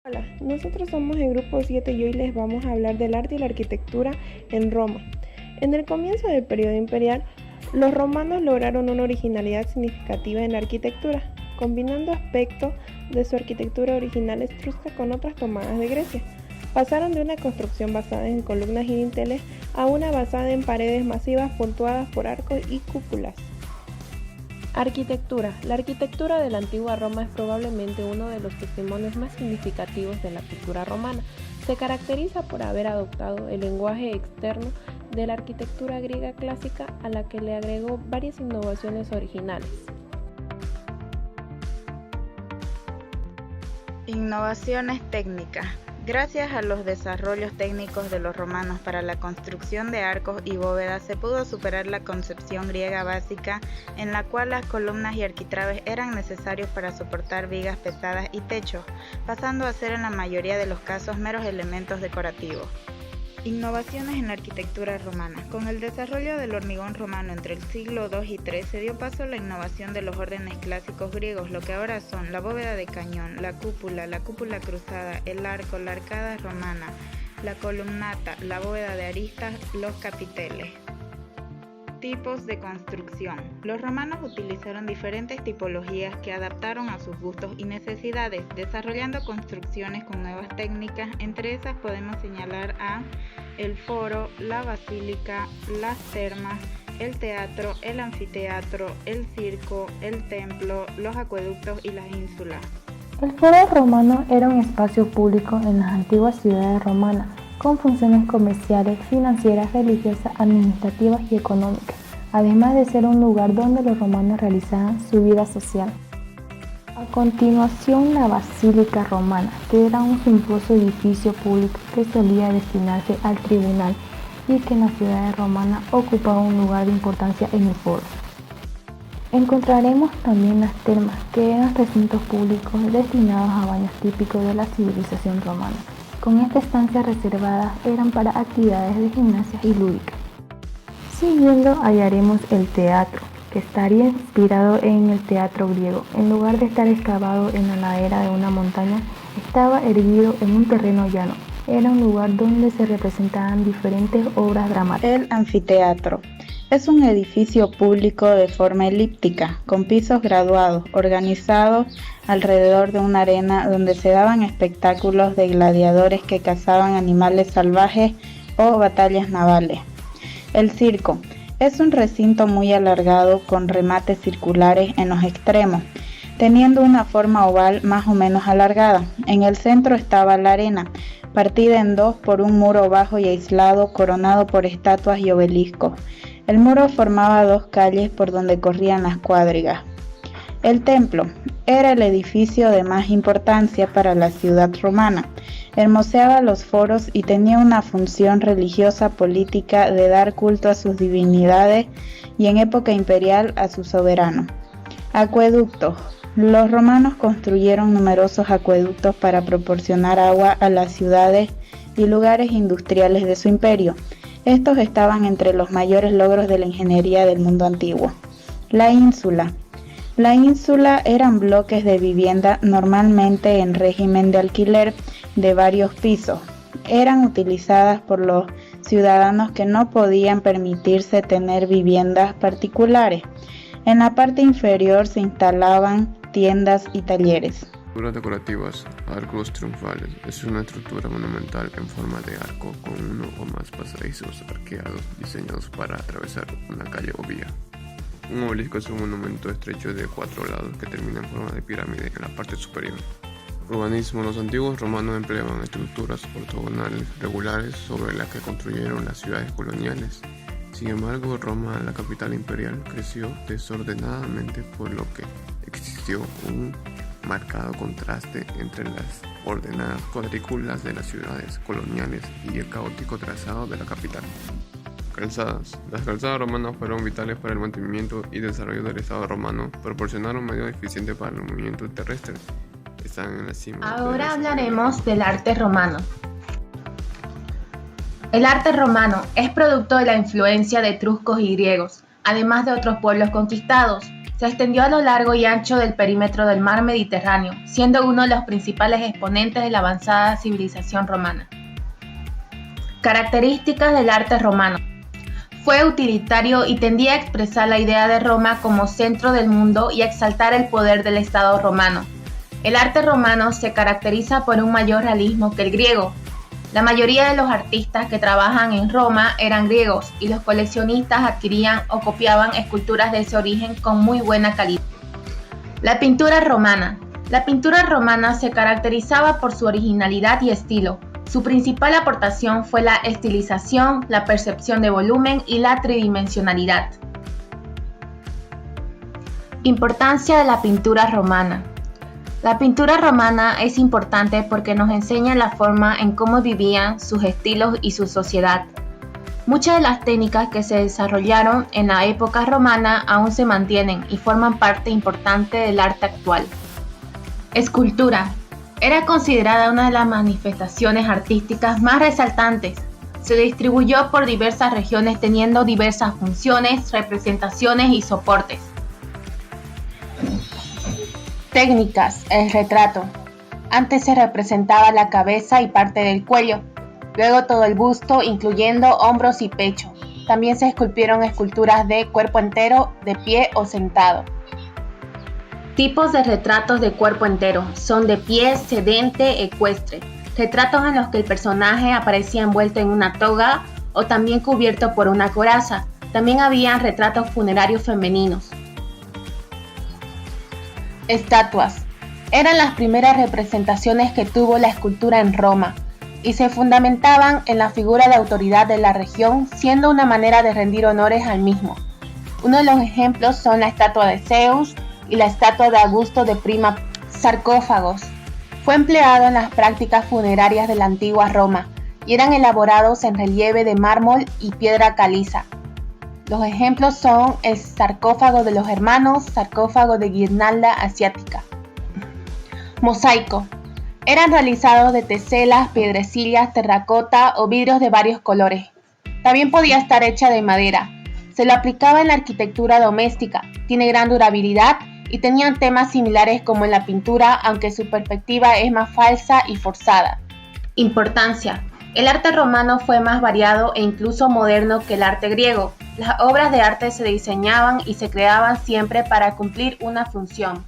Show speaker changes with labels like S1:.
S1: Hola, nosotros somos el grupo 7 y hoy les vamos a hablar del arte y la arquitectura en Roma. En el comienzo del periodo imperial, los romanos lograron una originalidad significativa en la arquitectura, combinando aspectos de su arquitectura original etrusca con otras tomadas de Grecia. Pasaron de una construcción basada en columnas y dinteles a una basada en paredes masivas puntuadas por arcos y cúpulas. Arquitectura. La arquitectura de la antigua Roma es probablemente uno de los testimonios más significativos de la cultura romana. Se caracteriza por haber adoptado el lenguaje externo de la arquitectura griega clásica, a la que le agregó varias innovaciones originales.
S2: Innovaciones técnicas. Gracias a los desarrollos técnicos de los romanos para la construcción de arcos y bóvedas se pudo superar la concepción griega básica, en la cual las columnas y arquitrabes eran necesarios para soportar vigas pesadas y techos, pasando a ser en la mayoría de los casos meros elementos decorativos. Innovaciones en la arquitectura romana. Con el desarrollo del hormigón romano entre el siglo II y III se dio paso a la innovación de los órdenes clásicos griegos, lo que ahora son la bóveda de cañón, la cúpula cruzada, el arco, la arcada romana, la columnata, la bóveda de aristas, los capiteles. Tipos de construcción. Los romanos utilizaron diferentes tipologías que adaptaron a sus gustos y necesidades, desarrollando construcciones con nuevas técnicas. Entre esas podemos señalar a el foro, la basílica, las termas, el teatro, el anfiteatro, el circo, el templo, los acueductos y las ínsulas.
S3: El foro romano era un espacio público en las antiguas ciudades romanas, con funciones comerciales, financieras, religiosas, administrativas y económicas, además de ser un lugar donde los romanos realizaban su vida social. A continuación, la Basílica Romana, que era un suntuoso edificio público que solía destinarse al tribunal y que en las ciudades romanas ocupaba un lugar de importancia en el foro. Encontraremos también las termas, que eran recintos públicos destinados a baños típicos de la civilización romana. Con esta estancia reservadas eran para actividades de gimnasia y lúdicas. Siguiendo hallaremos el teatro, que estaría inspirado en el teatro griego. En lugar de estar excavado en la ladera de una montaña, estaba erguido en un terreno llano. Era un lugar donde se representaban diferentes obras dramáticas.
S2: El anfiteatro. Es un edificio público de forma elíptica, con pisos graduados, organizados alrededor de una arena donde se daban espectáculos de gladiadores que cazaban animales salvajes o batallas navales. El circo. Es un recinto muy alargado con remates circulares en los extremos, teniendo una forma oval más o menos alargada. En el centro estaba la arena, partida en dos por un muro bajo y aislado coronado por estatuas y obeliscos. El muro formaba dos calles por donde corrían las cuadrigas. El templo era el edificio de más importancia para la ciudad romana. Hermoseaba los foros y tenía una función religiosa política de dar culto a sus divinidades y en época imperial a su soberano. Acueductos. Los romanos construyeron numerosos acueductos para proporcionar agua a las ciudades y lugares industriales de su imperio. Estos estaban entre los mayores logros de la ingeniería del mundo antiguo. La ínsula. La ínsula eran bloques de vivienda normalmente en régimen de alquiler de varios pisos. Eran utilizadas por los ciudadanos que no podían permitirse tener viviendas particulares. En la parte inferior se instalaban tiendas y talleres.
S4: Estructuras decorativas. Arcos triunfales. Es una estructura monumental en forma de arco con uno o más pasadizos arqueados diseñados para atravesar una calle o vía. Un obelisco es un monumento estrecho de 4 lados que termina en forma de pirámide en la parte superior. Urbanismo. Los antiguos romanos empleaban estructuras ortogonales regulares sobre las que construyeron las ciudades coloniales. Sin embargo, Roma, la capital imperial, creció desordenadamente, por lo que existió un marcado contraste entre las ordenadas cuadrículas de las ciudades coloniales y el caótico trazado de la capital. Calzadas. Las calzadas romanas fueron vitales para el mantenimiento y desarrollo del Estado romano. Proporcionaron medios eficientes para el movimiento terrestre. Están en la cima.
S5: Ahora hablaremos del arte romano. El arte romano es producto de la influencia de etruscos y griegos, además de otros pueblos conquistados. Se extendió a lo largo y ancho del perímetro del mar Mediterráneo, siendo uno de los principales exponentes de la avanzada civilización romana. Características del arte romano. Fue utilitario y tendía a expresar la idea de Roma como centro del mundo y a exaltar el poder del Estado romano. El arte romano se caracteriza por un mayor realismo que el griego. La mayoría de los artistas que trabajan en Roma eran griegos y los coleccionistas adquirían o copiaban esculturas de ese origen con muy buena calidad. La pintura romana. La pintura romana se caracterizaba por su originalidad y estilo. Su principal aportación fue la estilización, la percepción de volumen y la tridimensionalidad. Importancia de la pintura romana. La pintura romana es importante porque nos enseña la forma en cómo vivían, sus estilos y su sociedad. Muchas de las técnicas que se desarrollaron en la época romana aún se mantienen y forman parte importante del arte actual. Escultura. Era considerada una de las manifestaciones artísticas más resaltantes. Se distribuyó por diversas regiones teniendo diversas funciones, representaciones y soportes. Técnicas. El retrato. Antes se representaba la cabeza y parte del cuello, luego todo el busto, incluyendo hombros y pecho. También se esculpieron esculturas de cuerpo entero, de pie o sentado. Tipos de retratos de cuerpo entero. Son de pie, sedente, ecuestre. Retratos en los que el personaje aparecía envuelto en una toga o también cubierto por una coraza. También había retratos funerarios femeninos. Estatuas. Eran las primeras representaciones que tuvo la escultura en Roma y se fundamentaban en la figura de autoridad de la región, siendo una manera de rendir honores al mismo. Uno de los ejemplos son la estatua de Zeus y la estatua de Augusto de Prima. Sarcófagos. Fue empleado en las prácticas funerarias de la antigua Roma y eran elaborados en relieve de mármol y piedra caliza. Los ejemplos son el sarcófago de los hermanos, sarcófago de guirnalda asiática. Mosaico. Eran realizados de teselas, piedrecillas, terracota o vidrios de varios colores. También podía estar hecha de madera. Se lo aplicaba en la arquitectura doméstica. Tiene gran durabilidad y tenían temas similares como en la pintura, aunque su perspectiva es más falsa y forzada. Importancia. El arte romano fue más variado e incluso moderno que el arte griego. Las obras de arte se diseñaban y se creaban siempre para cumplir una función.